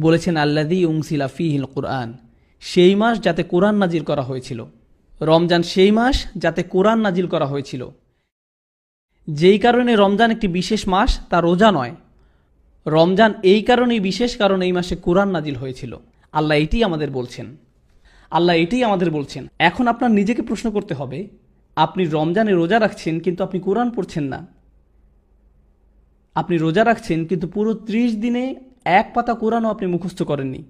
বলেছেন আল্লাযী উনজিলা ফীহিল কুরআন, সেই মাস যাতে কোরআন নাজিল করা হয়েছিল। রমজান সেই মাস যাতে কোরআন নাজিল করা হয়েছিল। যেই কারণে রমজান একটি বিশেষ মাস, তা রোজা নয়। রমজান এই কারণেই বিশেষ, কারণ এই মাসে কোরআন নাজিল হয়েছিল। আল্লাহ এটাই আমাদের বলছেন। এখন আপনার নিজেকে প্রশ্ন করতে হবে, আপনি রমজানে রোজা রাখছেন কিন্তু আপনি কোরআন পড়ছেন না। আপনি রোজা রাখছেন কিন্তু পুরো 30 দিনে এক পাতা কোরআনও আপনি মুখস্থ করেননি।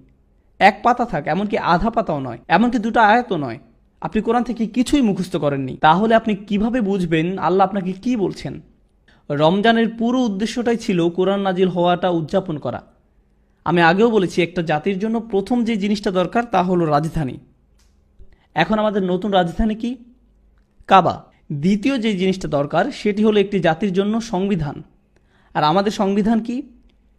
এক পাতা থাক, এমনকি আধা পাতাও নয়, এমনকি 2টা আয়াতও নয়, আপনি কোরআন থেকে কিছুই মুখস্থ করেননি। তাহলে আপনি কিভাবে বুঝবেন আল্লাহ আপনাকে কি বলছেন? রমজানের পুরো উদ্দেশ্যটাই ছিল কোরআন নাজিল হওয়াটা উদযাপন করা। আমি আগেও বলেছি, একটা জাতির জন্য প্রথম যে জিনিসটা দরকার তা হলো রাজধানী। এখন আমাদের নতুন রাজধানী কি? কাবা। দ্বিতীয় যে জিনিসটা দরকার সেটি হলো একটি জাতির জন্য সংবিধান। আর আমাদের সংবিধান কি?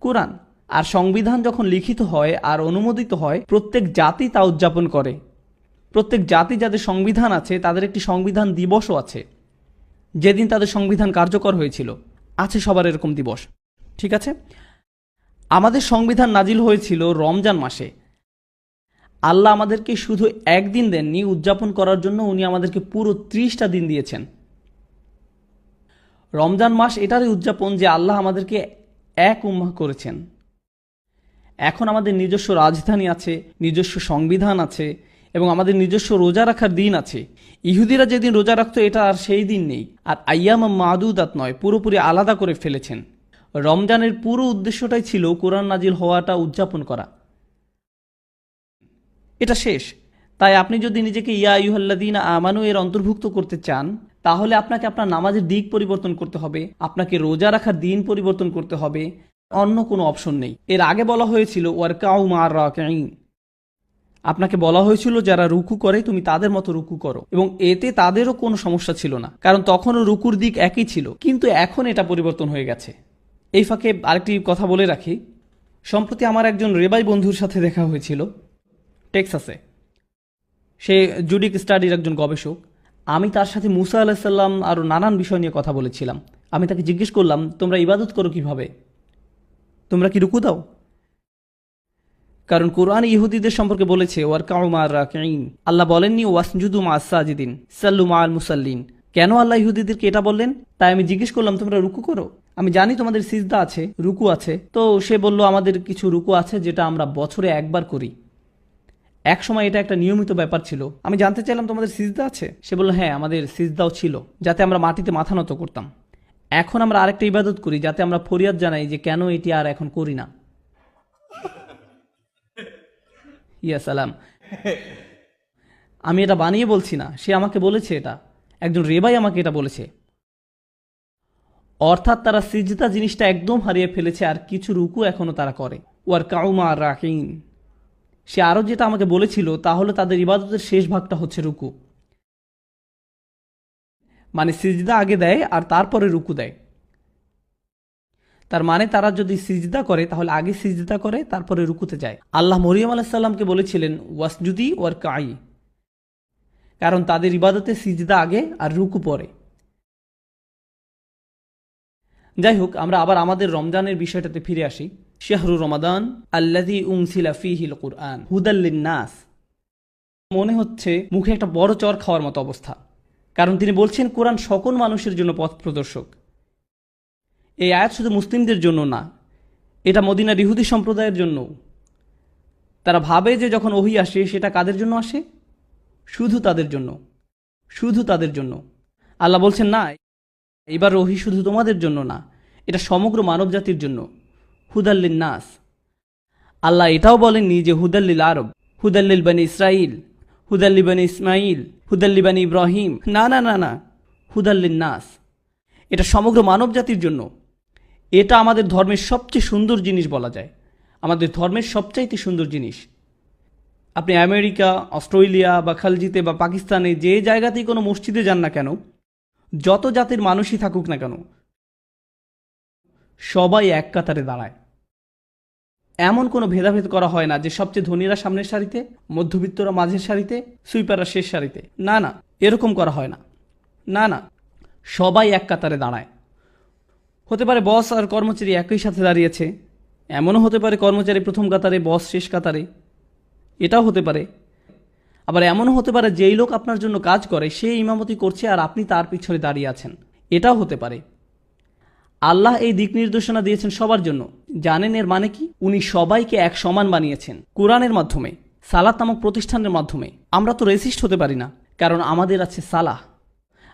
কোরআন। আর সংবিধান যখন লিখিত হয় আর অনুমোদিত হয়, প্রত্যেক জাতি তা উদযাপন করে। প্রত্যেক জাতি যাদের সংবিধান আছে তাদের একটি সংবিধান দিবসও আছে, যেদিন তাদের সংবিধান কার্যকর হয়েছিল। আছে সবার এরকম দিবস, ঠিক আছে? আমাদের সংবিধান নাজিল হয়েছিল রমজান মাসে। আল্লাহ আমাদেরকে শুধু একদিন দেননি উদযাপন করার জন্য, উনি আমাদেরকে পুরো 30টা দিন দিয়েছেন। রমজান মাস এটারই উদযাপন যে আল্লাহ আমাদেরকে এক উম্মাহ করেছেন। এখন আমাদের নিজস্ব রাজধানী আছে, নিজস্ব সংবিধান আছে, এবং আমাদের নিজস্ব রোজা রাখার দিন আছে। ইহুদিরা যেদিন রোজা রাখতো এটা আর সেই দিন নেই। আর আইয়াম মাদুদাত নয়, পুরোপুরি আলাদা করে ফেলেছেন। রমজানের পুরো উদ্দেশ্যটাই ছিল কোরআন নাজিল হওয়াটা উদযাপন করা। এটা শেষ। তাই আপনি যদি নিজেকে ইয়া আইয়ুহাল্লাযীনা আমানু এর অন্তর্ভুক্ত করতে চান, তাহলে আপনাকে আপনার নামাজের দিক পরিবর্তন করতে হবে, আপনাকে রোজা রাখার দিন পরিবর্তন করতে হবে। অন্য কোনো অপশন নেই। এর আগে বলা হয়েছিল ওয়ারকাউ মা'আর রাকিঈন, আপনাকে বলা হয়েছিল যারা রুকু করে তুমি তাদের মতো রুকু করো, এবং এতে তাদেরও কোনো সমস্যা ছিল না, কারণ তখনও রুকুর দিক একই ছিল। কিন্তু এখন এটা পরিবর্তন হয়ে গেছে। এই ফাঁকে আরেকটি কথা বলে রাখি, সম্প্রতি আমার একজন রেবাই বন্ধুর সাথে দেখা হয়েছিল টেক্সাসে। সে জুডিক স্টাডির একজন গবেষক। আমি তার সাথে মুসা আলাইহিস সালাম আরও নানান বিষয় নিয়ে কথা বলেছিলাম। আমি তাকে জিজ্ঞেস করলাম, তোমরা ইবাদত করো কিভাবে? তোমরা কি রুকু দাও? কারণ কোরআন ইহুদিদের সম্পর্কে বলেছে ওয়ারকাউ মা'আর রাকিঈন। আল্লাহ বলেননি ওয়াসজুদু মা'আস সাজিদিন সাল্লু মা'আল মুসাল্লিন। কেন আল্লাহ ইহুদিদেরকে এটা বললেন? তাই আমি জিজ্ঞেস করলাম, তোমরা রুকু করো? আমি জানি তোমাদের সিজদা আছে, রুকু আছে। তো সে বলল, আমাদের কিছু রুকু আছে যেটা আমরা বছরে একবার করি। এক সময় এটা একটা নিয়মিত ব্যাপার ছিল। আমি জানতে চাইলাম, তোমাদের সিজদা আছে? সে বলল, হ্যাঁ, আমাদের সিজদাও ছিল, যাতে আমরা মাটিতে মাথা নত করতাম। এখন আমরা আরেকটা ইবাদত করি, যাতে আমরা ফরিয়াদ জানাই যে কেন এটি আর এখন করি না। ইয়া সালাম। আমি এটা বানিয়ে বলছি না, সে আমাকে বলেছে, এটা একজন রেবাই আমাকে এটা বলেছে। অর্থাৎ তারা সিজদা জিনিসটা একদম হারিয়ে ফেলেছে, আর কিছু রুকু এখনো তারা করে। ওয়ারকাউ মা'আর রাকিঈন। সে আরও যেটা আমাকে বলেছিল তা হলো তাদের ইবাদতের শেষ ভাগটা হচ্ছে রুকু, মানে সিজদা আগে দেয় আর তারপরে রুকু দেয়। তার মানে তারা যদি সিজদা করে তাহলে আগে সিজদা করে তারপরে রুকুতে যায়। আল্লাহ মরিয়ম আলাইহিস সালামকে বলেছিলেন ওয়াসজুদি ওয়ারকাই, কারণ তাদের ইবাদতে সিজদা আগে আর রুকু পরে। যাই হোক, আমরা আবার আমাদের রমজানের বিষয়টাতে ফিরে আসি। শাহরু রমাদান আল্লাযী উনজিলা ফীহিল কুরআন হুদাল লিন-নাস। মনে হচ্ছে মুখে একটা বড় চর খাওয়ার মতো অবস্থা, কারণ তিনি বলছেন কোরআন সকল মানুষের জন্য পথ প্রদর্শক। এই আয়াত শুধু মুসলিমদের জন্য না, এটা মদিনার ইহুদি সম্প্রদায়ের জন্য। তারা ভাবে যে যখন ওহী আসে সেটা কাদের জন্য আসে? শুধু তাদের জন্য, শুধু তাদের জন্য। আল্লাহ বলছেন, না, এবার ওহী শুধু তোমাদের জন্য না, এটা সমগ্র মানব জাতির জন্য। হুদাল্লিন নাস। আল্লাহ এটাও বলেননি যে হুদাল্লিল আরব, হুদাল্লিল বানি ইসরাইল, হুদাল্লি বানি ইসমাইল, হুদাল্লি বানি ইব্রাহিম। না না না না, হুদাল্লিন নাস। এটা সমগ্র মানব জাতির জন্য। এটা আমাদের ধর্মের সবচেয়ে সুন্দর জিনিস বলা যায়, আমাদের ধর্মের সবচাইতে সুন্দর জিনিস। আপনি আমেরিকা, অস্ট্রেলিয়া বা খালজিতে বা পাকিস্তানে যে জায়গাতেই কোনো মসজিদে যান না কেন, যত জাতির মানুষই থাকুক না কেন, সবাই এক কাতারে দাঁড়ায়। এমন কোনো ভেদাভেদ করা হয় না যে সবচেয়ে ধনীরা সামনের সারিতে, মধ্যবিত্তরা মাঝের সারিতে, সুইপাররা শেষ সারিতে। না না, এরকম করা হয় না। না না, সবাই এক কাতারে দাঁড়ায়। হতে পারে বস আর কর্মচারী একই সাথে দাঁড়িয়েছে, এমনও হতে পারে কর্মচারী প্রথম কাতারে, বস শেষ কাতারে, এটাও হতে পারে। আবার এমনও হতে পারে যেই লোক আপনার জন্য কাজ করে সে ইমামতি করছে আর আপনি তার পিছনে দাঁড়িয়ে আছেন, এটাও হতে পারে। আল্লাহ এই দিক নির্দেশনা দিয়েছেন সবার জন্য। জানেন এর মানে কি? উনি সবাইকে এক সমান বানিয়েছেন কোরআনের মাধ্যমে, সালাত নামক প্রতিষ্ঠানের মাধ্যমে। আমরা তো রেসিস্ট হতে পারি না, কারণ আমাদের আছে সালাহ।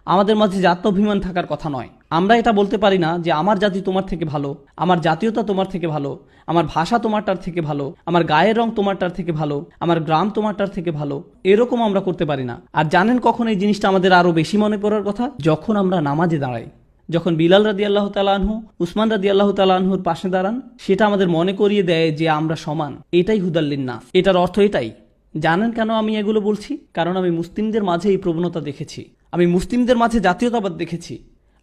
আমাদের মাঝে জাত্যাভিমান থাকার কথা নয়। আমরা এটা বলতে পারি না যে আমার জাতি তোমার থেকে ভালো, আমার জাতীয়তা তোমার থেকে ভালো, আমার ভাষা তোমারটার থেকে ভালো, আমার গায়ের রং তোমারটার থেকে ভালো, আমার গ্রাম তোমারটার থেকে ভালো। এরকম আমরা করতে পারি না। আর জানেন কখন এই জিনিসটা আমাদের আরো বেশি মনে পড়ার কথা? যখন আমরা নামাজে দাঁড়াই, যখন বিলাল রাদিয়াল্লাহু তাআলা আনহু, উসমান রাদিয়াল্লাহু তাআলা আনহুর পাশে দাঁড়ান, সেটা আমাদের মনে করিয়ে দেয় যে আমরা সমান। এটাই হুদাল্লিন নাস, এটার অর্থ এটাই। জানেন কেন আমি এগুলো বলছি? কারণ আমি মুসলিমদের মাঝে এই প্রবণতা দেখেছি। আমি মুসলিমদের মাঝে জাতীয়তাবাদ দেখেছি।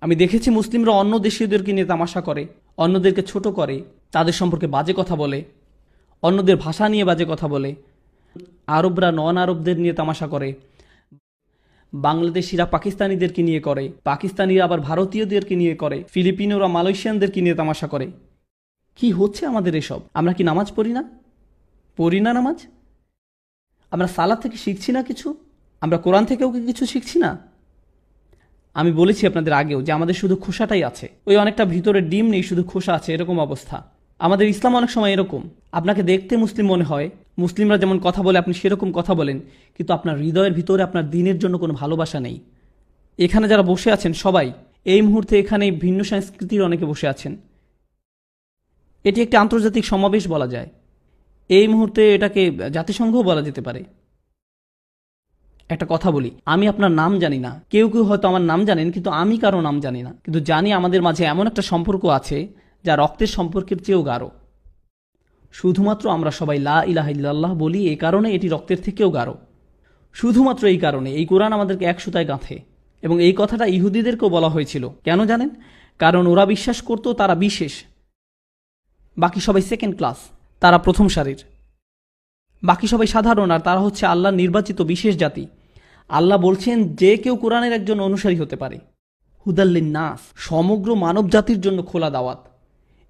আমি দেখেছি মুসলিমরা অন্য দেশীয়দেরকে নিয়ে তামাশা করে, অন্যদেরকে ছোট করে, তাদের সম্পর্কে বাজে কথা বলে, অন্যদের ভাষা নিয়ে বাজে কথা বলে। আরবরা নন আরবদের নিয়ে তামাশা করে, বাংলাদেশিরা পাকিস্তানিদেরকে নিয়ে করে, পাকিস্তানিরা আবার ভারতীয়দেরকে নিয়ে করে, ফিলিপিনোরা মালয়েশিয়ানদেরকে নিয়ে তামাশা করে। কি হচ্ছে আমাদের এসব? আমরা কি নামাজ পড়ি না? পড়ি না নামাজ? আমরা সালাত থেকে শিখছি না কিছু? আমরা কোরআন থেকেও কি কিছু শিখছি না? আমি বলেছি আপনাদের আগেও যে আমাদের শুধু খোসাটাই আছে, ওই অনেকটা ভিতরে ডিম নেই, শুধু খোসা আছে, এরকম অবস্থা। আমাদের ইসলাম অনেক সময় এরকম। আপনাকে দেখতে মুসলিম মনে হয়, মুসলিমরা যেমন কথা বলে আপনি সেরকম কথা বলেন, কিন্তু আপনার হৃদয়ের ভিতরে আপনার দ্বীনের জন্য কোনো ভালোবাসা নেই। এখানে যারা বসে আছেন সবাই এই মুহূর্তে এখানে ভিন্ন সংস্কৃতির অনেকে বসে আছেন। এটি একটি আন্তর্জাতিক সমাবেশ বলা যায়। এই মুহূর্তে এটাকে জাতিসংঘও বলা যেতে পারে। একটা কথা বলি, আমি আপনার নাম জানি না, কেউ কেউ হয়তো আমার নাম জানেন, কিন্তু আমি কারো নাম জানি না। কিন্তু জানি আমাদের মাঝে এমন একটা সম্পর্ক আছে যা রক্তের সম্পর্কের চেয়েও গাঢ়। শুধুমাত্র আমরা সবাই লা ইলাহা ইল্লাল্লাহ বলি, এই কারণে এটি রক্তের থেকেও গাঢ়। শুধুমাত্র এই কারণে এই কোরআন আমাদেরকে এক সুতায় গাঁথে। এবং এই কথাটা ইহুদিদেরকেও বলা হয়েছিল। কেন জানেন? কারণ ওরা বিশ্বাস করত তারা বিশেষ, বাকি সবাই সেকেন্ড ক্লাস, তারা প্রথম সারির। বাকি সবাই সাধারণ, আর তারা হচ্ছে আল্লাহর নির্বাচিত বিশেষ জাতি। আল্লাহ বলছেন যে কেউ কোরআনের একজন অনুসারী হতে পারে। হুদাল্লিন নাস, সমগ্র মানব জাতির জন্য খোলা দাওয়াত।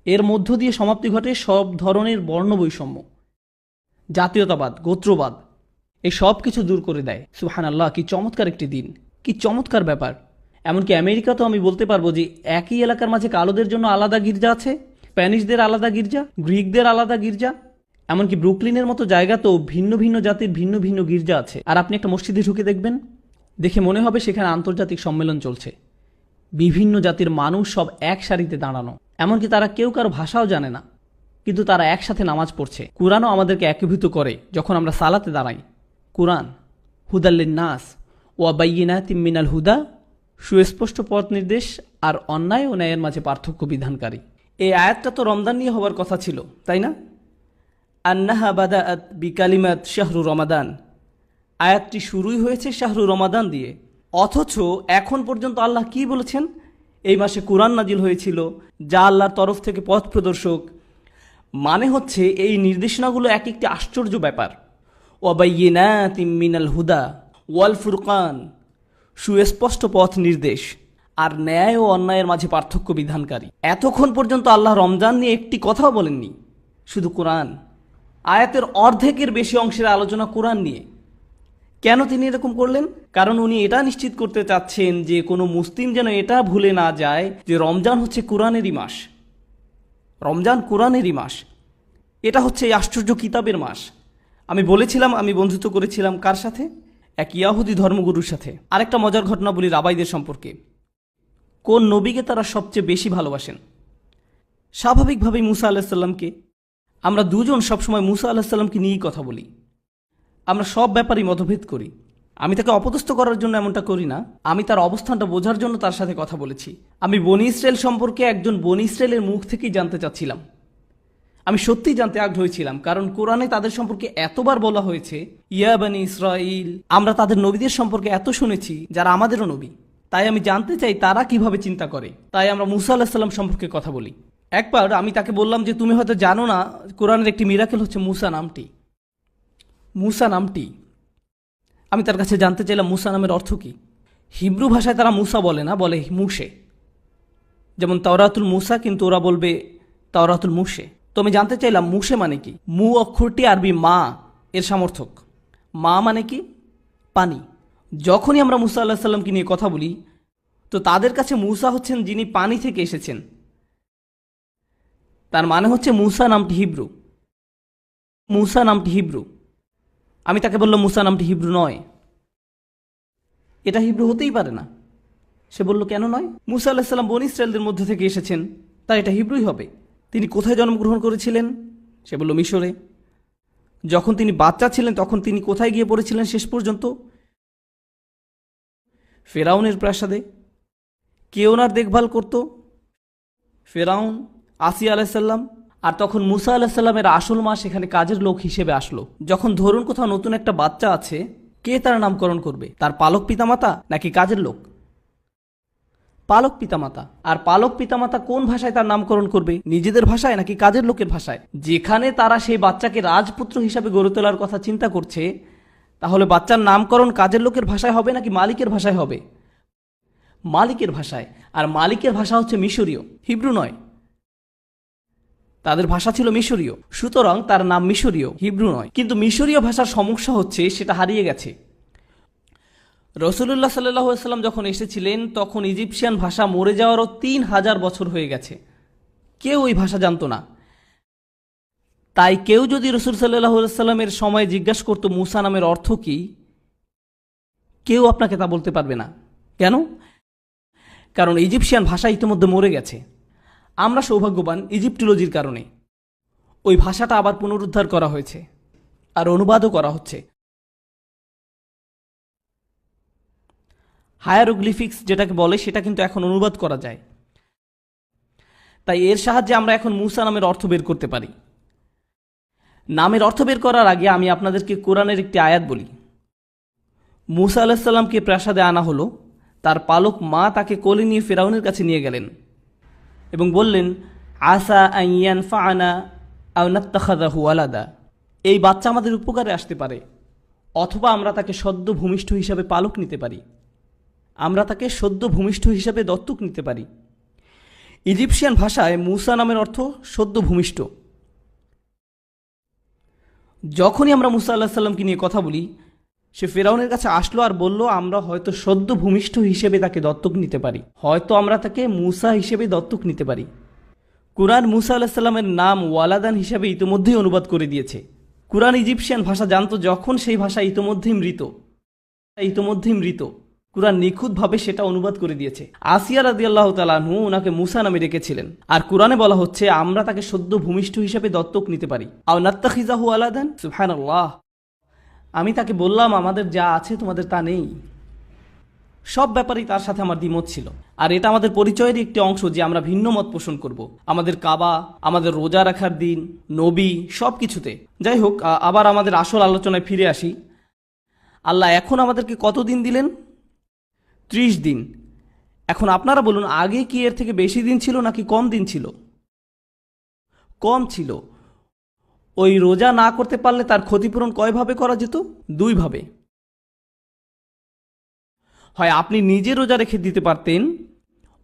এর মধ্য দিয়ে সমাপ্তি ঘটে সব ধরনের বর্ণ বৈষম্য, জাতীয়তাবাদ, গোত্রবাদ, এই সব কিছু দূর করে দেয়। সুবহানাল্লাহ, কি চমৎকার একটি দিন, কি চমৎকার ব্যাপার। এমনকি আমেরিকাতেও আমি বলতে পারবো যে একই এলাকার মাঝে কালোদের জন্য আলাদা গির্জা আছে, স্প্যানিশদের আলাদা গির্জা, গ্রিকদের আলাদা গির্জা, এমনকি ব্রুকলিনের মতো জায়গাতেও ভিন্ন ভিন্ন জাতির ভিন্ন ভিন্ন গির্জা আছে। আর আপনি একটা মসজিদে ঢুকে দেখবেন, দেখে মনে হবে সেখানে আন্তর্জাতিক সম্মেলন চলছে। বিভিন্ন জাতির মানুষ সব এক সারিতে দাঁড়ানো, এমনকি তারা কেউ কারো ভাষাও জানে না, কিন্তু তারা একসাথে নামাজ পড়ছে। কুরআনও আমাদেরকে একীভূত করে যখন আমরা সালাতে দাঁড়াই। কুরআন হুদাল্লিন নাস ওয়া বাইয়িনাতিম মিনাল হুদা, সুস্পষ্ট পথ নির্দেশ আর অন্যায় ও ন্যায়ের মাঝে পার্থক্য বিধানকারী। এই আয়াতটা তো রমজান নিয়ে হওয়ার কথা ছিল, তাই না? আন্নাহা বাদাআত বিকালিমাত শাহরু রমাদান, আয়াতটি শুরুই হয়েছে শাহরু রমাদান দিয়ে। অথচ এখন পর্যন্ত আল্লাহ কি বলেছেন? এই মাসে কুরআন নাজিল হয়েছিল, যা আল্লাহর তরফ থেকে পথ প্রদর্শক। মানে হচ্ছে এই নির্দেশনাগুলো এক একটি আশ্চর্য ব্যাপার। ওয়াবাইয়িনাতিম মিনাল হুদা ওয়াল ফুরকান, সুস্পষ্ট পথ নির্দেশ আর ন্যায় ও অন্যায়ের মাঝে পার্থক্য বিধানকারী। এতক্ষণ পর্যন্ত আল্লাহ রমজান নিয়ে একটি কথাও বলেননি, শুধু কোরআন। আয়াতের অর্ধেকের বেশি অংশের আলোচনা কোরআন নিয়ে। কেন তিনি এরকম করলেন? কারণ উনি এটা নিশ্চিত করতে চাচ্ছেন যে কোনো মুসলিম যেন এটা ভুলে না যায় যে রমজান হচ্ছে কোরআনেরই মাস। রমজান কোরআনেরই মাস, এটা হচ্ছে এই আশ্চর্য কিতাবের মাস। আমি বলেছিলাম, আমি বন্ধুত্ব করেছিলাম কার সাথে? এক ইয়াহুদি ধর্মগুরুর সাথে। আরেকটা মজার ঘটনা বলি রাবাইদের সম্পর্কে। কোন নবীকে তারা সবচেয়ে বেশি ভালোবাসেন? স্বাভাবিকভাবেই মুসা আলাহিসাল্লামকে। আমরা দুজন সবসময় মুসা আলাহিসাল্লামকে নিয়েই কথা বলি। আমরা সব ব্যাপারেই মতভেদ করি। আমি তাকে অপদস্থ করার জন্য এমনটা করি না, আমি তার অবস্থানটা বোঝার জন্য তার সাথে কথা বলেছি। আমি বনি ইসরায়েল সম্পর্কে একজন বনি ইসরায়েলের মুখ থেকেই জানতে চাচ্ছিলাম। আমি সত্যিই জানতে আগ্রহী ছিলাম, কারণ কোরআনে তাদের সম্পর্কে এতবার বলা হয়েছে ইয়া বনি ইসরাইল। আমরা তাদের নবীদের সম্পর্কে এত শুনেছি যারা আমাদেরও নবী। তাই আমি জানতে চাই তারা কিভাবে চিন্তা করে। তাই আমরা মুসা আলাহিস সাল্লাম সম্পর্কে কথা বলি। একবার আমি তাকে বললাম যে তুমি হয়তো জানো না, কোরআনের একটি মিরাকেল হচ্ছে মুসা নামটি। মুসা নামটি আমি তার কাছে জানতে চাইলাম মুসা নামের অর্থ কী। হিব্রু ভাষায় তারা মুসা বলে না, বলে মুসে। যেমন তাওরাতুল মুসা, কিন্তু ওরা বলবে তাওরাতুল মুসে। তো আমি জানতে চাইলাম মুসে মানে কি। মু অক্ষরটি আরবি মা এর সমর্থক। মা মানে কি? পানি। যখনই আমরা মুসা আল্লাহ সাল্লামকে নিয়ে কথা বলি, তো তাদের কাছে মুসা হচ্ছেন যিনি পানি থেকে এসেছেন। তার মানে হচ্ছে মুসা নামটি হিব্রু। মুসা নামটি হিব্রু। আমি তাকে বললাম মুসা নামটি হিব্রু নয়, এটা হিব্রু হতেই পারে না। সে বলল কেন নয়? মুসা আল্লাহ সাল্লাম বনী ইসরায়েলদের মধ্যে থেকে এসেছেন, তাই এটা হিব্রুই হবে। তিনি কোথায় জন্মগ্রহণ করেছিলেন? সে বলল মিশরে। যখন তিনি বাচ্চা ছিলেন তখন তিনি কোথায় গিয়ে পড়েছিলেন শেষ পর্যন্ত? ফেরাউনের প্রাসাদে। কে ওনার দেখভাল করত? ফেরাউন, আসিয়া আলাইসাল্লাম। আর তখন মুসা আলাহিসাল্লামের আসল মা সেখানে কাজের লোক হিসেবে আসলো। যখন ধরুন কোথাও নতুন একটা বাচ্চা আছে, কে তার নামকরণ করবে? তার পালক পিতামাতা নাকি কাজের লোক? পালক পিতামাতা। আর পালক পিতামাতা কোন ভাষায় তার নামকরণ করবে? নিজেদের ভাষায় নাকি কাজের লোকের ভাষায়? যেখানে তারা সেই বাচ্চাকে রাজপুত্র হিসাবে গড়ে তোলার কথা চিন্তা করছে, তাহলে বাচ্চার নামকরণ কাজের লোকের ভাষায় হবে নাকি মালিকের ভাষায় হবে? মালিকের ভাষায়। আর মালিকের ভাষা হচ্ছে মিশরীয়, হিব্রু নয়। তাদের ভাষা ছিল মিশরীয়, সুতরাং তার নাম মিশরীয়, হিব্রু নয়। কিন্তু মিশরীয় ভাষার সমস্যা হচ্ছে সেটা হারিয়ে গেছে। রসুলুল্লাহ সাল্লাল্লাহু আলাইহি ওয়াসাল্লাম যখন এসেছিলেন তখন ইজিপশিয়ান ভাষা মরে যাওয়ারও 3000 বছর হয়ে গেছে। কেউ ওই ভাষা জানতো না। তাই কেউ যদি রসুল সাল্লাল্লাহু আলাইহি ওয়াসাল্লামের সময় জিজ্ঞাসা করতো মুসা নামের অর্থ কি, কেউ আপনাকে তা বলতে পারবে না। কেন? কারণ ইজিপশিয়ান ভাষা ইতিমধ্যে মরে গেছে। আমরা সৌভাগ্যবান ইজিপ্টোলজির কারণে ওই ভাষাটা আবার পুনরুদ্ধার করা হয়েছে আর অনুবাদও করা হচ্ছে। হায়ারোগ্লিফিক্স যেটাকে বলে সেটা কিন্তু এখন অনুবাদ করা যায়। তাই এর সাহায্যে আমরা এখন মুসা নামের অর্থ বের করতে পারি। নামের অর্থ বের করার আগে আমি আপনাদেরকে কোরআনের একটি আয়াত বলি। মুসা আলাইহিস সালামকে প্রাসাদে আনা হলো। তার পালক মা তাকে কোলে নিয়ে ফেরাউনের কাছে নিয়ে গেলেন এবং বললেন, আসা আন ইয়ানফাআনা আও নাত্তাখিযাহু ওয়ালাদা। এই বাচ্চা আমাদের উপকারে আসতে পারে, অথবা আমরা তাকে সদ্য ভূমিষ্ঠ হিসাবে পালক নিতে পারি। আমরা তাকে সদ্য ভূমিষ্ঠ হিসাবে দত্তক নিতে পারি। ইজিপশিয়ান ভাষায় মুসা নামের অর্থ সদ্য ভূমিষ্ঠ। যখনই আমরা মুসা আল্লাহ সাল্লামকে নিয়ে কথা বলি, সে ফেরাউনের কাছে আসলো আর বলল, আমরা হয়তো সদ্য ভূমিষ্ঠ হিসেবে তাকে দত্তক নিতে পারি, হয়তো আমরা তাকে মুসা হিসেবে দত্তক নিতে পারি। কুরআন মুসা আলাইহিস সালামের নাম ওয়ালাদান হিসাবে ইতিমধ্যেই অনুবাদ করে দিয়েছে। কুরআন ইজিপশিয়ান ভাষা জানতো যখন সেই ভাষা ইতিমধ্যেই মৃত। কুরআন নিখুঁতভাবে সেটা অনুবাদ করে দিয়েছে। আসিয়া রাদিয়াল্লাহু তাআলা আনহু ওনাকে মুসা নামে রেখেছিলেন। আর কুরআনে বলা হচ্ছে আমরা তাকে সদ্য ভূমিষ্ঠ হিসেবে দত্তক নিতে পারি। আও নাত্তাখিযাহু ওয়ালাদান, সুবহানাল্লাহ। আমি তাকে বললাম, আমাদের যা আছে তোমাদের তা নেই। সব ব্যাপারেই তার সাথে আমার দ্বিমত ছিল। আর এটা আমাদের পরিচয়ের একটি অংশ যে আমরা ভিন্ন মত পোষণ করব। আমাদের কাবা, আমাদের রোজা রাখার দিন, নবী, সব কিছুতে। যাই হোক, আবার আমাদের আসল আলোচনায় ফিরে আসি। আল্লাহ এখন আমাদেরকে কত দিন দিলেন? 30 দিন। এখন আপনারা বলুন, আগে কি এর থেকে বেশি দিন ছিল নাকি কম দিন ছিল? কম ছিল। ওই রোজা না করতে পারলে তার ক্ষতিপূরণ কয়ভাবে করা যেত? 2 ভাবে। হয় আপনি নিজে রোজা রেখে দিতে পারতেন,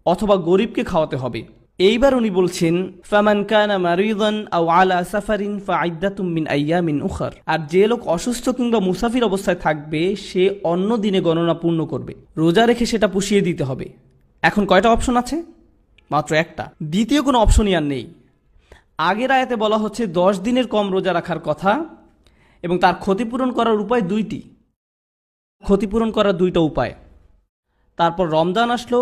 অথবা গরিবকে খাওয়াতে হবে। এইবার উনি বলছেন, ফামান কানা মারিদান আও আলা সাফারিন ফাইদ্দাতুম মিন আইয়ামিন উখর। আর যে লোক অসুস্থ কিংবা মুসাফির অবস্থায় থাকবে সে অন্য দিনে গণনা পূর্ণ করবে, রোজা রেখে সেটা পুষিয়ে দিতে হবে। এখন কয়টা অপশন আছে? মাত্র একটা। দ্বিতীয় কোনো অপশনই আর নেই। আগের আয়াতে বলা হচ্ছে 10 দিনের কম রোজা রাখার কথা এবং তার ক্ষতিপূরণ করার উপায় 2টি। ক্ষতিপূরণ করার 2টা উপায়। তারপর রমজান আসলো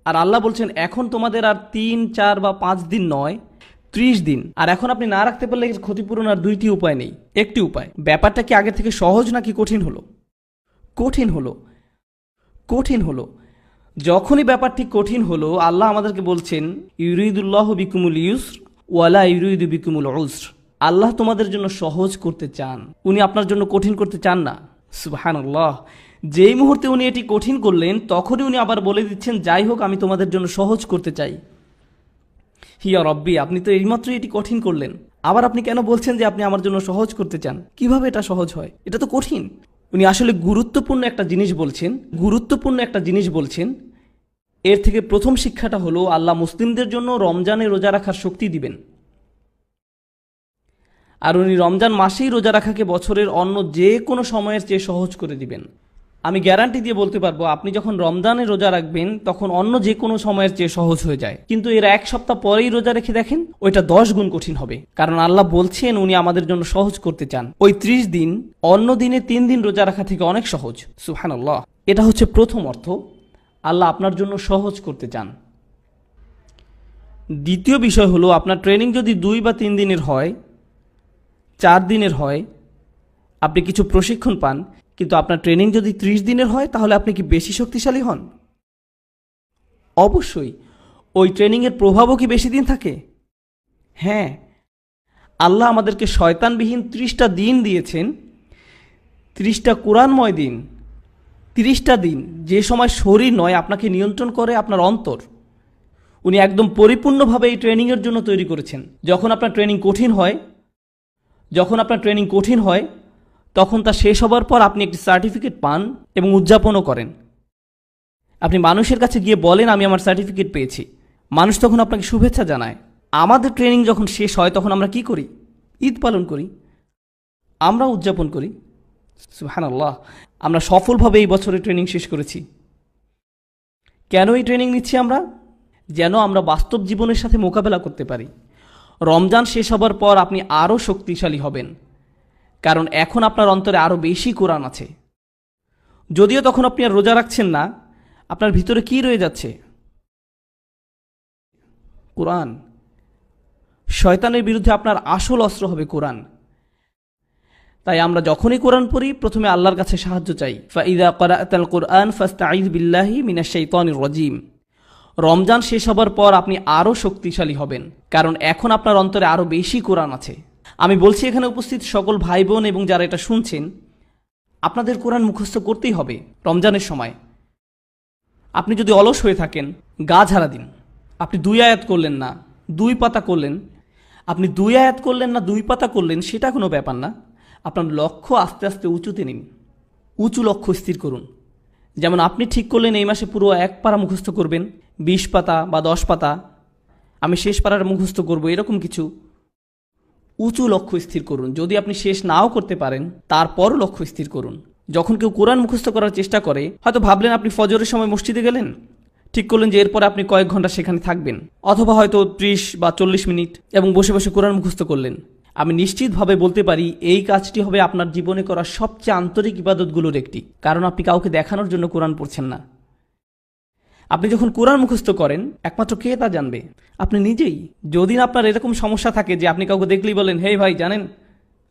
আর আল্লাহ বলছেন এখন তোমাদের আর 3, 4 বা 5 দিন নয়, 30 দিন। আর এখন আপনি না রাখতে পারলে ক্ষতিপূরণ আর 2টি উপায় নেই, একটি উপায়। ব্যাপারটা কি আগে থেকে সহজ নাকি কঠিন হলো? কঠিন হলো। যখনই ব্যাপারটি কঠিন হলো, আল্লাহ আমাদেরকে বলছেন, ইউরিদুল্লাহু বিকুমুল ইউসর ওয়ালা ইউরিদু বিকুমুল উসর। আল্লাহ তোমাদের জন্য সহজ করতে চান, উনি আপনার জন্য কঠিন করতে চান না। সুবহানাল্লাহ। যেই মুহূর্তে উনি এটি কঠিন করলেন তখনই উনি আবার বলে দিচ্ছেন, যাই হোক আমি তোমাদের জন্য সহজ করতে চাই। হিয়া রব্বি, আপনি তো এইমাত্রই এটি কঠিন করলেন, আবার আপনি কেন বলছেন যে আপনি আমার জন্য সহজ করতে চান? কিভাবে এটা সহজ হয়? এটা তো কঠিন। উনি আসলে গুরুত্বপূর্ণ একটা জিনিস বলছেন। এর থেকে প্রথম শিক্ষাটা হলো, আল্লাহ মুসলিমদের জন্য রমজানে রোজা রাখার শক্তি দিবেন। আর উনি রমজান মাসেই রোজা রাখাকে বছরের অন্য যে কোনো সময়ের চেয়ে সহজ করে দিবেন। আমি গ্যারান্টি দিয়ে বলতে পারবো, আপনি যখন রমজানে রোজা রাখবেন তখন অন্য যে কোনো সময়ের চেয়ে সহজ হয়ে যায়। কিন্তু এর এক সপ্তাহ পরেই রোজা রেখে দেখেন, ওইটা 10 গুণ কঠিন হবে। কারণ আল্লাহ বলছেন উনি আমাদের জন্য সহজ করতে চান। ওই 30 দিন অন্য দিনে 3 দিন রোজা রাখা থেকে অনেক সহজ। সুবহানাল্লাহ। এটা হচ্ছে প্রথম অর্থ, আল্লাহ আপনার জন্য সহজ করতে চান। দ্বিতীয় বিষয় হলো, আপনার ট্রেনিং যদি 2 বা 3 দিনের হয়, 4 দিনের হয়, আপনি কিছু প্রশিক্ষণ পান, কিন্তু আপনার ট্রেনিং যদি 30 দিনের হয়, তাহলে আপনি কি বেশি শক্তিশালী হন? অবশ্যই। ওই ট্রেনিংয়ের প্রভাবও কি বেশি দিন থাকে? হ্যাঁ, আল্লাহ আমাদেরকে শয়তানবিহীন 30টা দিন দিয়েছেন, 30টা কোরআনময় দিন, 30টা দিন যে সময় শরীর নয় আপনাকে নিয়ন্ত্রণ করে আপনার অন্তর। উনি একদম পরিপূর্ণভাবে এই ট্রেনিংয়ের জন্য তৈরি করেছেন। যখন আপনার ট্রেনিং কঠিন হয় তখন তা শেষ হবার পর আপনি একটি সার্টিফিকেট পান এবং উদযাপনও করেন। আপনি মানুষের কাছে গিয়ে বলেন আমি আমার সার্টিফিকেট পেয়েছি, মানুষ তখন আপনাকে শুভেচ্ছা জানায়। আমাদের ট্রেনিং যখন শেষ হয় তখন আমরা কি করি? ঈদ পালন করি, আমরা উদযাপন করি। সুবহানাল্লাহ। আমরা সফলভাবে এই বছরে ট্রেনিং শেষ করেছি। কেন এই ট্রেনিং নিচ্ছি আমরা? যেন আমরা বাস্তব জীবনের সাথে মোকাবেলা করতে পারি। রমজান শেষ হবার পর আপনি আরও শক্তিশালী হবেন, কারণ এখন আপনার অন্তরে আরও বেশি কোরআন আছে। যদিও তখন আপনি আর রোজা রাখছেন না, আপনার ভিতরে কি রয়ে যাচ্ছে? কোরআন। শয়তানের বিরুদ্ধে আপনার আসল অস্ত্র হবে কোরআন। তাই আমরা যখনই কোরআন পড়ি প্রথমে আল্লাহর কাছে সাহায্য চাই। ফাইদা ক্বরাআতাল কুরআন ফাস্তাঈয বিল্লাহি মিনাশ শাইতানির রাজীম। রমজান শেষ হবার পর আপনি আরও শক্তিশালী হবেন, কারণ এখন আপনার অন্তরে আরও বেশি কোরআন আছে। আমি বলছি এখানে উপস্থিত সকল ভাই বোন এবং যারা এটা শুনছেন, আপনাদের কোরআন মুখস্থ করতেই হবে রমজানের সময়। আপনি যদি অলস হয়ে থাকেন, গা ঝাড়া দিন। আপনি 2 আয়াত করলেন না, 2 পাতা করলেন, আপনি 2 আয়াত করলেন না 2 পাতা করলেন, সেটা কোনো ব্যাপার না। আপনার লক্ষ্য আস্তে আস্তে উঁচুতে নিন, উঁচু লক্ষ্য স্থির করুন। যেমন আপনি ঠিক করলেন এই মাসে পুরো 1 পারা মুখস্থ করবেন, 20 পাতা বা 10 পাতা, আমি শেষ পারার মুখস্থ করব, এরকম কিছু উঁচু লক্ষ্য স্থির করুন। যদি আপনি শেষ নাও করতে পারেন তারপরও লক্ষ্য স্থির করুন। যখন কেউ কোরআন মুখস্থ করার চেষ্টা করে, হয়তো ভাবলেন আপনি ফজরের সময় মসজিদে গেলেন, ঠিক করলেন যে এরপরে আপনি কয়েক ঘন্টা সেখানে থাকবেন, অথবা হয়তো 30 বা 40 মিনিট এবং বসে বসে কোরআন মুখস্থ করলেন। আমি নিশ্চিতভাবে বলতে পারি এই কাজটি হবে আপনার জীবনে করা সবচেয়ে আন্তরিক ইবাদতগুলোর একটি, কারণ আপনি কাউকে দেখানোর জন্য কোরআন পড়ছেন না। আপনি যখন কোরআন মুখস্থ করেন একমাত্র কে তা জানবে? আপনি নিজেই। যদি আপনার এরকম সমস্যা থাকে যে আপনি কাউকে দেখলেই বলেন হে ভাই জানেন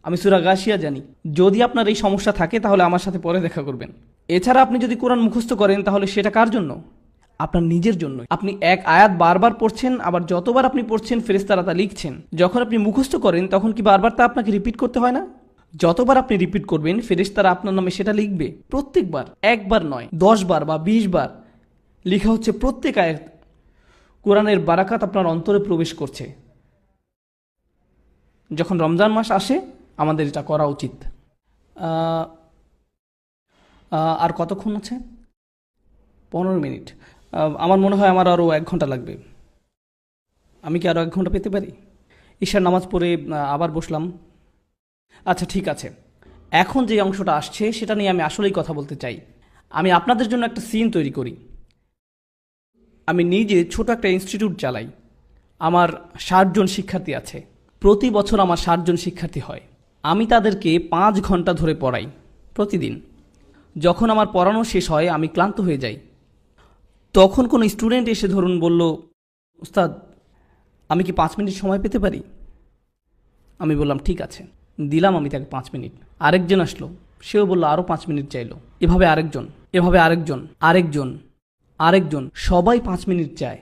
আমি সূরা গাশিয়া জানি, যদি আপনার এই সমস্যা থাকে তাহলে আমার সাথে পরে দেখা করবেন। এছাড়া আপনি যদি কোরআন মুখস্থ করেন তাহলে সেটা কার জন্য? আপনার নিজের জন্য। আপনি এক আয়াত বারবার পড়ছেন, আবার যতবার আপনি পড়ছেন ফেরেশতারা তা লিখছেন। যখন আপনি মুখস্থ করেন তখন কি বারবার তা আপনাকে রিপিট করতে হয় না? যতবার আপনি রিপিট করবেন ফেরেশতারা আপনার নামে সেটা লিখবে প্রত্যেকবার, একবার নয় 10 বার বা 20 বার লেখা হচ্ছে। প্রত্যেক আয়াত কোরআনের বারাকাত আপনার অন্তরে প্রবেশ করছে। যখন রমজান মাস আসে আমাদের এটা করা উচিত। আর কতক্ষণ আছে? 15 মিনিট। আমার মনে হয় আমার আরও 1 ঘন্টা লাগবে। আমি কি আরও 1 ঘন্টা পেতে পারি? ঈশার নামাজ পড়ে আবার বসলাম। আচ্ছা ঠিক আছে, এখন যে অংশটা আসছে সেটা নিয়ে আমি আসলেই কথা বলতে চাই। আমি আপনাদের জন্য একটা সিন তৈরি করি। আমি নিজে ছোট একটা ইনস্টিটিউট চালাই। আমার 60 জন শিক্ষার্থী আছে। প্রতি বছর আমার 60 জন শিক্ষার্থী হয়। আমি তাদেরকে 5 ঘন্টা ধরে পড়াই প্রতিদিন। যখন আমার পড়ানো শেষ হয় আমি ক্লান্ত হয়ে যাই। তখন কোনো স্টুডেন্ট এসে ধরুন বলল, উস্তাদ আমি কি 5 মিনিট সময় পেতে পারি? আমি বললাম ঠিক আছে, দিলাম আমি তাকে 5 মিনিট। আরেকজন আসলো, সেও বলল আরও 5 মিনিট চাইলো। এভাবে আরেকজন, এভাবে আরেকজন, আরেকজন, আরেকজন, সবাই 5 মিনিট চায়।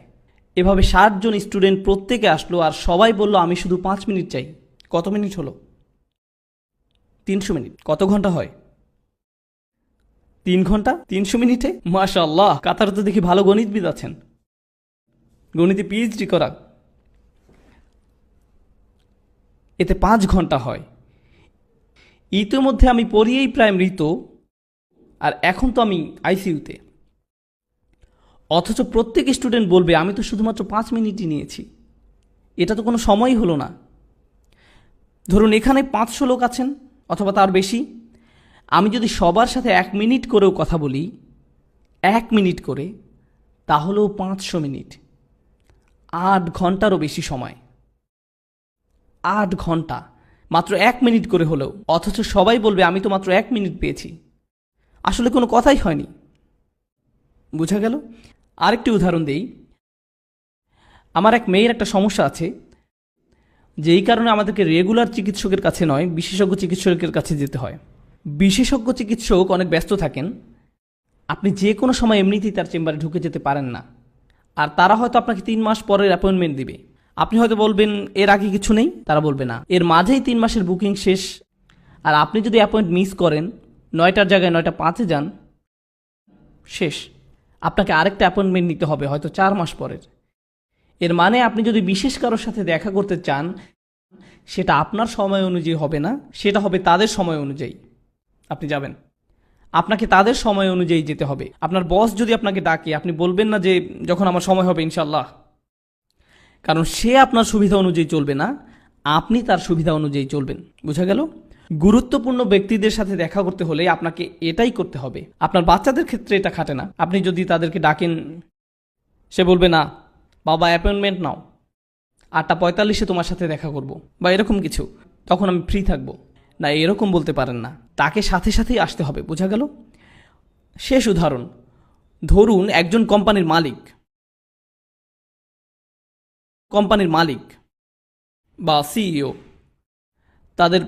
এভাবে 60 জন স্টুডেন্ট প্রত্যেকে আসলো আর সবাই বলল আমি শুধু 5 মিনিট চাই। কত মিনিট হলো? 300 মিনিট। কত ঘন্টা হয়? 3 ঘন্টা 300 মিনিটে। মাশাআল্লাহ, কাতারে তো দেখি ভালো গণিতবিদ আছেন, গণিতে পিএইচডি করা। এতে 5 ঘন্টা হয়। ইতিমধ্যে আমি পড়িয়েই প্রায় মৃত, আর এখন তো আমি আইসিইউতে। অথচ প্রত্যেক স্টুডেন্ট বলবে আমি তো শুধুমাত্র 5 মিনিটই নিয়েছি। এটা তো কোনো সময়ই হলো না। ধরুন এখানে 500 লোক আছেন অথবা তার বেশি। আমি যদি সবার সাথে 1 মিনিট করেও কথা বলি, 1 মিনিট করে, তাহলেও 500 মিনিট, 8 ঘন্টারও বেশি সময়। 8 ঘন্টা মাত্র 1 মিনিট করে হলেও, অথচ সবাই বলবে আমি তো মাত্র 1 মিনিট পেয়েছি। আসলে কোনো কথাই হয়নি। বোঝা গেল? আরেকটি উদাহরণ দেই। আমার এক মেয়ের একটা সমস্যা আছে, যেই কারণে আমাদেরকে রেগুলার চিকিৎসকের কাছে নয়, বিশেষজ্ঞ চিকিৎসকের কাছে যেতে হয়। বিশেষজ্ঞ চিকিৎসক অনেক ব্যস্ত থাকেন, আপনি যে কোনো সময় এমনিতেই তার চেম্বারে ঢুকে যেতে পারেন না। আর তারা হয়তো আপনাকে 3 মাস পরের অ্যাপয়েন্টমেন্ট দিবে। আপনি হয়তো বলবেন এর আগে কিছু নেই, তারা বলবে না, এর মাঝেই 3 মাসের বুকিং শেষ। আর আপনি যদি অ্যাপয়েন্ট মিস করেন, 9টার জায়গায় 9:05 যান, শেষ। আপনাকে আরেকটা অ্যাপয়েন্টমেন্ট নিতে হবে হয়তো 4 মাস পরের। এর মানে আপনি যদি বিশেষ কারোর সাথে দেখা করতে চান, সেটা আপনার সময় অনুযায়ী হবে না, সেটা হবে তাদের সময় অনুযায়ী। আপনি যাবেন, আপনাকে তাদের সময় অনুযায়ী যেতে হবে। আপনার বস যদি আপনাকে ডাকে, আপনি বলবেন না যে যখন আমার সময় হবে ইনশাল্লাহ, কারণ সে আপনার সুবিধা অনুযায়ী চলবে না, আপনি তার সুবিধা অনুযায়ী চলবেন। বোঝা গেল? গুরুত্বপূর্ণ ব্যক্তিদের সাথে দেখা করতে হলে আপনাকে এটাই করতে হবে। আপনার বাচ্চাদের ক্ষেত্রে এটা খাটে না। আপনি যদি তাদেরকে ডাকেন, সে বলবে না বাবা অ্যাপয়েন্টমেন্ট নাও, 8:45-এ তোমার সাথে দেখা করব, বা এরকম কিছু, তখন আমি ফ্রি থাকবো না, এরকম বলতে পারেন না। তাকে সাথে সাথেই আসতে হবে। বোঝা গেল? শেষ উদাহরণ, ধরুন একজন কোম্পানির মালিক বা সিইও, তাদের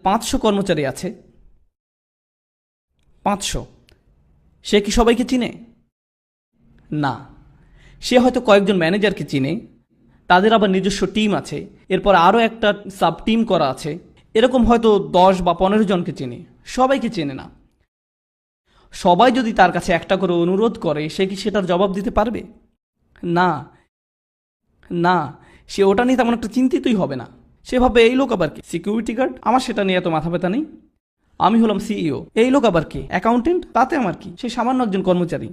500 কর্মচারী আছে। 500। সে কি সবাইকে চিনে? না। সে হয়তো কয়েকজন ম্যানেজারকে চিনে, তাদের আবার নিজস্ব টিম আছে, এরপর আরও একটা সাব টিম করা আছে, এরকম হয়তো 10 বা 15 জনকে চেনে। সবাইকে চেনে না। সবাই যদি তার কাছে একটা করে অনুরোধ করে, সে কি সেটার জবাব দিতে পারবে? না, না। সে ওটা নিয়ে তেমন একটা চিন্তিতই হবে না। সে ভাবে এই লোক আবার কি, সিকিউরিটি গার্ড, আমার সেটা নিয়ে এত মাথা ব্যথা নেই। আমি হলাম সিইও, এই লোক আবার কি, অ্যাকাউন্টেন্ট, তাতে আমার কি, সে সামান্য একজন কর্মচারী।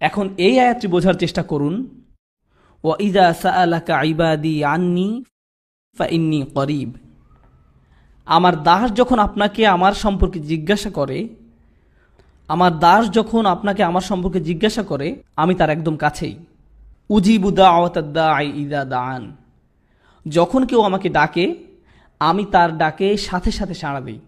এখন এই আয়াতটি বোঝার চেষ্টা করুন। ওয়াইদা সাআলাকা ইবাদি আন্নি ফাইন্নী করিব। আমার দাস যখন আপনাকে আমার সম্পর্কে জিজ্ঞাসা করে, আমি তার একদম কাছেই। উজিবু দাওয়াতাদ দাঈ ইযা দাআন। যখন কেউ আমাকে ডাকে, আমি তার ডাকে সাথে সাথে সাড়া দিই।